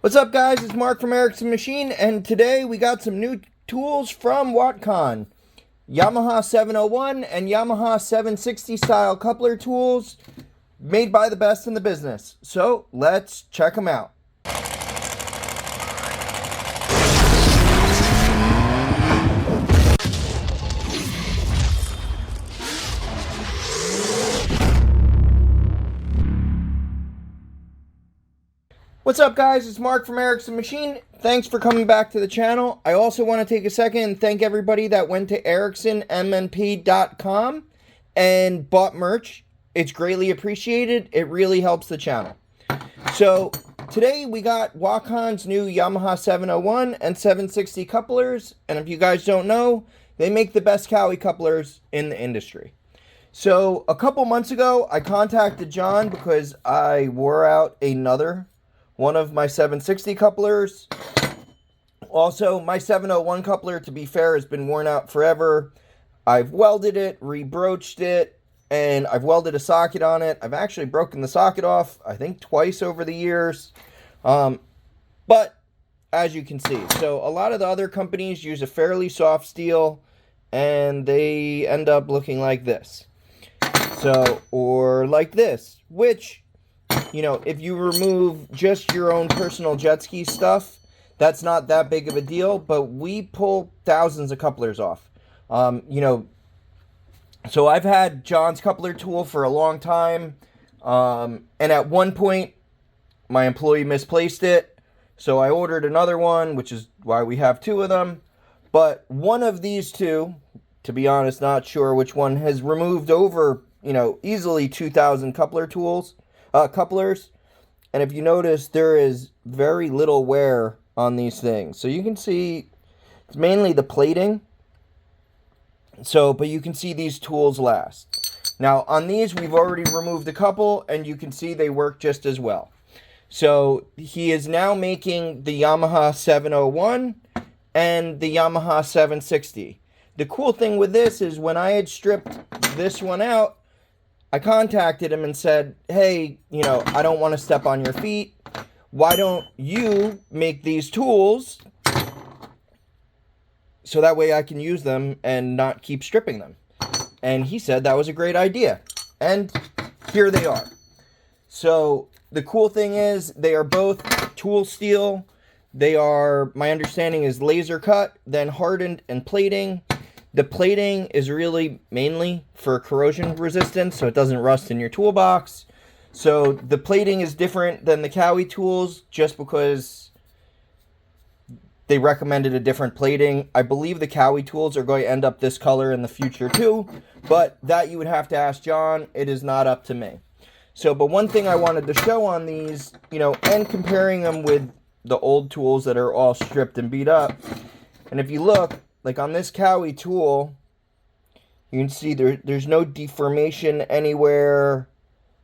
What's up, guys? It's Mark from Erickson Machine, and today we got some new tools from Watcon. Yamaha 701 and Yamaha 760 style coupler tools made by the best in the business. So let's check them out. What's up, guys? It's Mark from Erickson Machine. Thanks for coming back to the channel. I also want to take a second and thank everybody that went to ericksonmnp.com and bought merch. It's greatly appreciated. It really helps the channel. So today we got Watcon's new Yamaha 701 and 760 couplers. And if you guys don't know, they make the best Cowie couplers in the industry. So a couple months ago, I contacted John because I wore out one of my 760 couplers. Also, my 701 coupler, to be fair, has been worn out forever. I've welded it, rebroached it, and I've welded a socket on it. I've actually broken the socket off, I think, twice over the years. But, as you can see, so a lot of the other companies use a fairly soft steel, and they end up looking like this. So, or like this, which, you know, if you remove just your own personal jet ski stuff, that's not that big of a deal, but we pull thousands of couplers off. You know, so I've had John's coupler tool for a long time, and at one point, my employee misplaced it, so I ordered another one, which is why we have two of them, but one of these two, to be honest, not sure which one, has removed over, you know, easily 2,000 couplers. And if you notice, there is very little wear on these things. So you can see it's mainly the plating. So, but you can see these tools last. Now, on these, we've already removed a couple, and you can see they work just as well. So, he is now making the Yamaha 701 and the Yamaha 760. The cool thing with this is when I had stripped this one out, I contacted him and said, hey, you know, I don't want to step on your feet. Why don't you make these tools so that way I can use them and not keep stripping them? And he said that was a great idea. And here they are. So the cool thing is they are both tool steel. They are, my understanding is laser cut, then hardened and plating. The plating is really mainly for corrosion resistance, so it doesn't rust in your toolbox. So the plating is different than the Cowie tools just because they recommended a different plating. I believe the Cowie tools are going to end up this color in the future too, but that you would have to ask John. It is not up to me. So, but one thing I wanted to show on these, you know, and comparing them with the old tools that are all stripped and beat up, and if you look, like on this Cowie tool, you can see there's no deformation anywhere.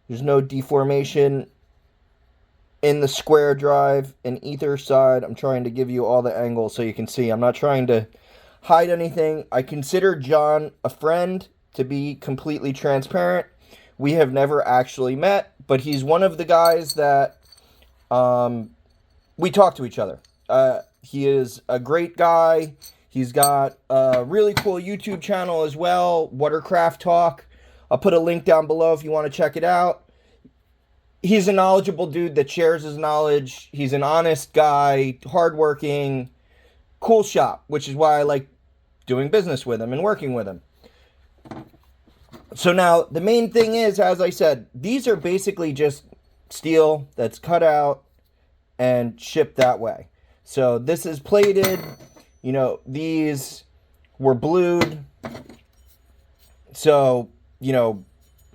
There's no deformation in the square drive and either side. I'm trying to give you all the angles so you can see. I'm not trying to hide anything. I consider John a friend, to be completely transparent. We have never actually met, but he's one of the guys that we talk to each other. He is a great guy. He's got a really cool YouTube channel as well, WaterCraft Talk. I'll put a link down below if you want to check it out. He's a knowledgeable dude that shares his knowledge. He's an honest guy, hardworking, cool shop, which is why I like doing business with him and working with him. So now, the main thing is, as I said, these are basically just steel that's cut out and shipped that way. So this is plated. You know, these were blued, so, you know,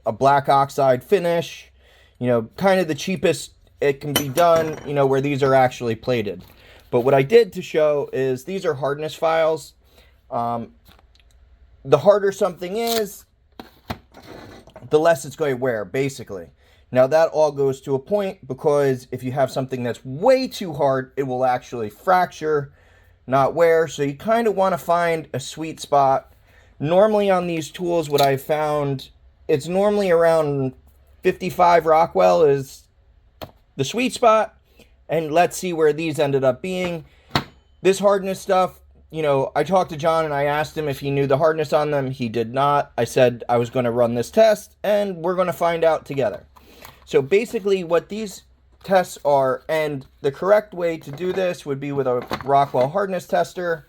a black oxide finish, you know, kind of the cheapest it can be done, you know, where these are actually plated. But what I did to show is these are hardness files. The harder something is, the less it's going to wear, basically. Now, that all goes to a point, because if you have something that's way too hard, it will actually fracture, not wear. So you kind of want to find a sweet spot. Normally on these tools, what I've found, it's normally around 55 Rockwell is the sweet spot. and let's see where these ended up being. This hardness stuff, you know, I talked to John and I asked him if he knew the hardness on them. He did not. I said I was going to run this test, and we're going to find out together. So basically what these tests are, and the correct way to do this would be with a Rockwell hardness tester,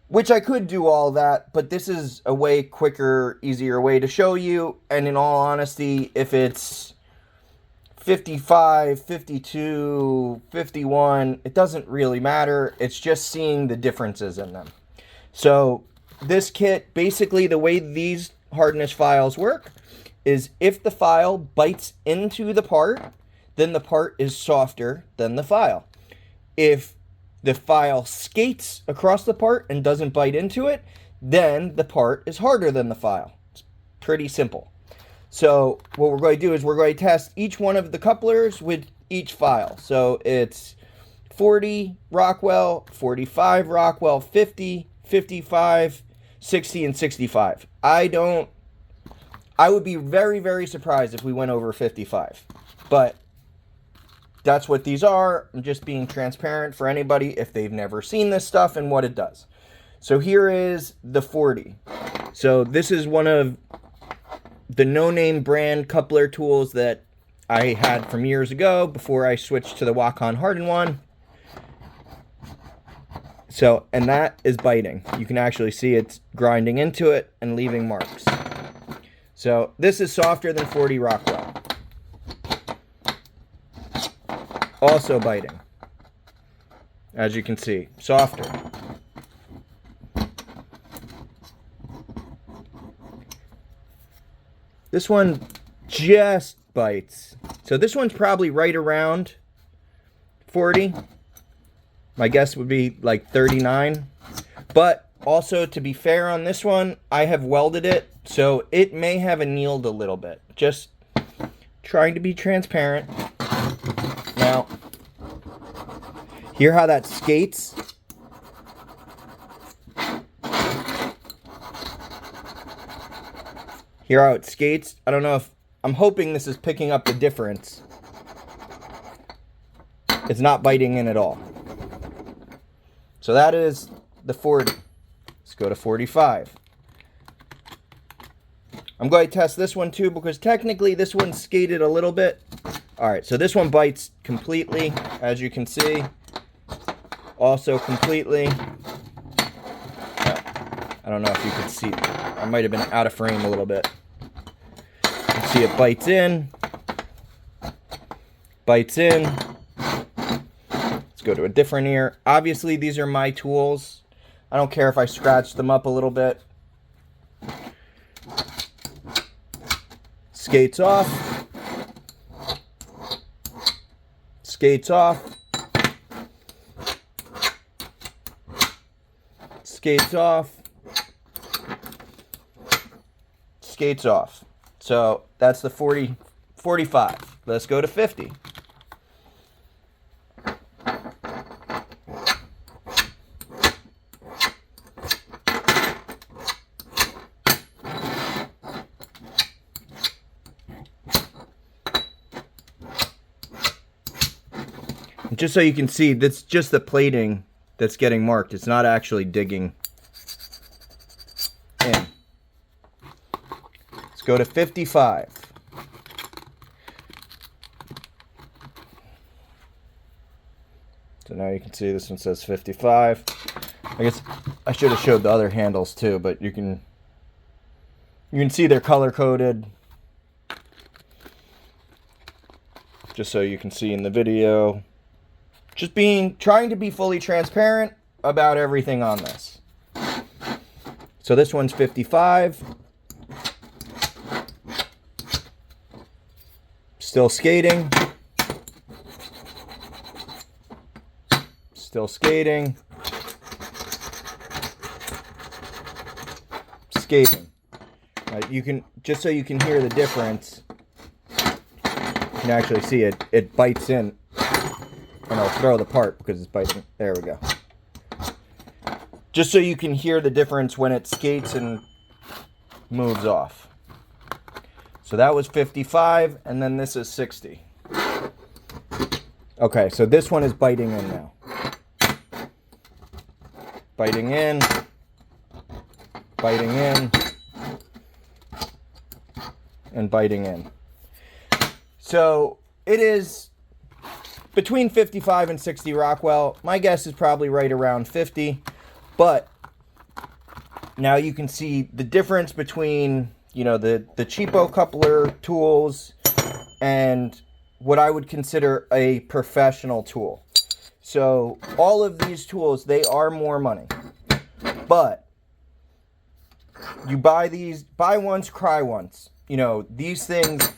which I could do all that, but this is a way quicker, easier way to show you. And in all honesty, if it's 55, 52, 51, it doesn't really matter. It's just seeing the differences in them. So this kit, basically the way these hardness files work is if the file bites into the part, then the part is softer than the file. If the file skates across the part and doesn't bite into it, then the part is harder than the file. It's pretty simple. So what we're going to do is we're going to test each one of the couplers with each file. So it's 40 Rockwell, 45 Rockwell, 50, 55, 60, and 65. I would be very, very surprised if we went over 55. But that's what these are. I'm just being transparent for anybody if they've never seen this stuff and what it does. So here is the 40. So this is one of the no-name brand coupler tools that I had from years ago before I switched to the Watcon hardened one. So, and that is biting. You can actually see it's grinding into it and leaving marks. So this is softer than 40 Rockwell. Also biting. As you can see, softer. This one just bites. So this one's probably right around 40. My guess would be like 39. But also, to be fair on this one, I have welded it, so it may have annealed a little bit. Just trying to be transparent. Now, hear how that skates? Hear how it skates? I don't know if... I'm hoping this is picking up the difference. It's not biting in at all. So that is the 40. Let's go to 45. I'm going to test this one too because technically this one skated a little bit. Alright, so this one bites completely, as you can see. Also completely. I don't know if you could see. I might have been out of frame a little bit. You can see it bites in. Bites in. Let's go to a different ear. Obviously, these are my tools. I don't care if I scratch them up a little bit. Skates off. Skates off. Skates off. Skates off. So that's the 45. Let's go to 50. Just so you can see, that's just the plating that's getting marked. It's not actually digging in. Let's go to 55. So now you can see this one says 55. I guess I should have showed the other handles too, but you can see they're color coded. Just so you can see in the video. Just trying to be fully transparent about everything on this. So this one's 55. Still skating. Still skating. Skating. You can, just so you can hear the difference, you can actually see it bites in. And I'll throw the part because it's biting. There we go. Just so you can hear the difference when it skates and moves off. So that was 55, and then this is 60. Okay, so this one is biting in now. Biting in. Biting in. And biting in. So it is between 55 and 60 Rockwell. My guess is probably right around 50. But now you can see the difference between, you know, the cheapo coupler tools and what I would consider a professional tool. So all of these tools, they are more money. But you buy these, buy once, cry once. You know, these things,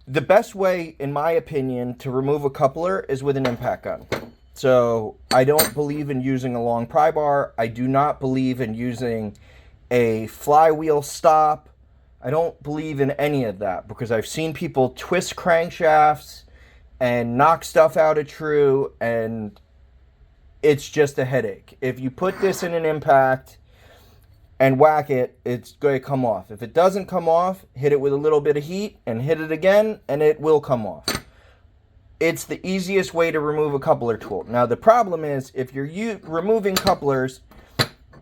the best way, in my opinion, to remove a coupler is with an impact gun. So I don't believe in using a long pry bar. I do not believe in using a flywheel stop. I don't believe in any of that because I've seen people twist crankshafts and knock stuff out of true, and it's just a headache. If you put this in an impact and whack it, it's going to come off. If it doesn't come off, hit it with a little bit of heat and hit it again, and it will come off. It's the easiest way to remove a coupler tool. Now, the problem is if you're removing couplers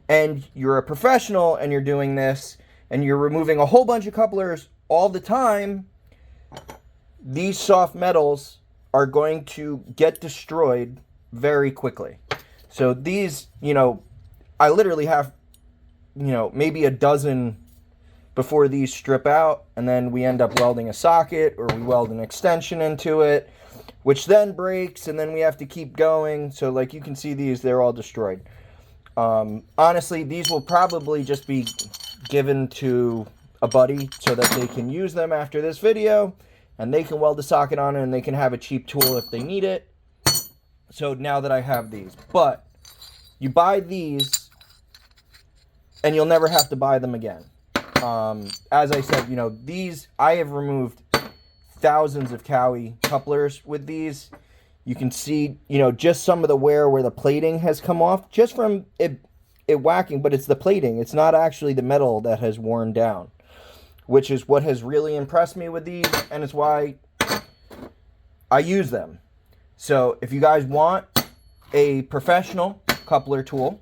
and you're a professional and you're doing this and you're removing a whole bunch of couplers all the time, these soft metals are going to get destroyed very quickly. So these, you know, I literally have, you know, maybe a dozen before these strip out, and then we end up welding a socket or we weld an extension into it, which then breaks, and then we have to keep going. So like you can see these, they're all destroyed. Honestly, these will probably just be given to a buddy so that they can use them after this video, and they can weld a socket on it, and they can have a cheap tool if they need it. So now that I have these, but you buy these and you'll never have to buy them again. As I said, you know, these, I have removed thousands of Cowie couplers with these. You can see, you know, just some of the wear where the plating has come off just from it whacking, but it's the plating. It's not actually the metal that has worn down, which is what has really impressed me with these, and it's why I use them. So if you guys want a professional coupler tool,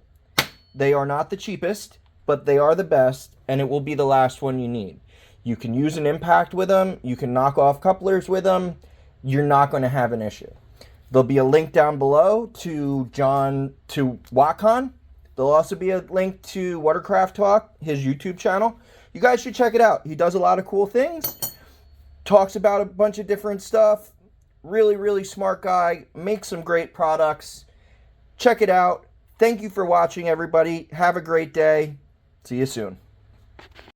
they are not the cheapest, but they are the best, and it will be the last one you need. You can use an impact with them. You can knock off couplers with them. You're not going to have an issue. There'll be a link down below to Watcon. There'll also be a link to WaterCraft Talk, his YouTube channel. You guys should check it out. He does a lot of cool things. Talks about a bunch of different stuff. Really, really smart guy. Makes some great products. Check it out. Thank you for watching, everybody. Have a great day. See you soon.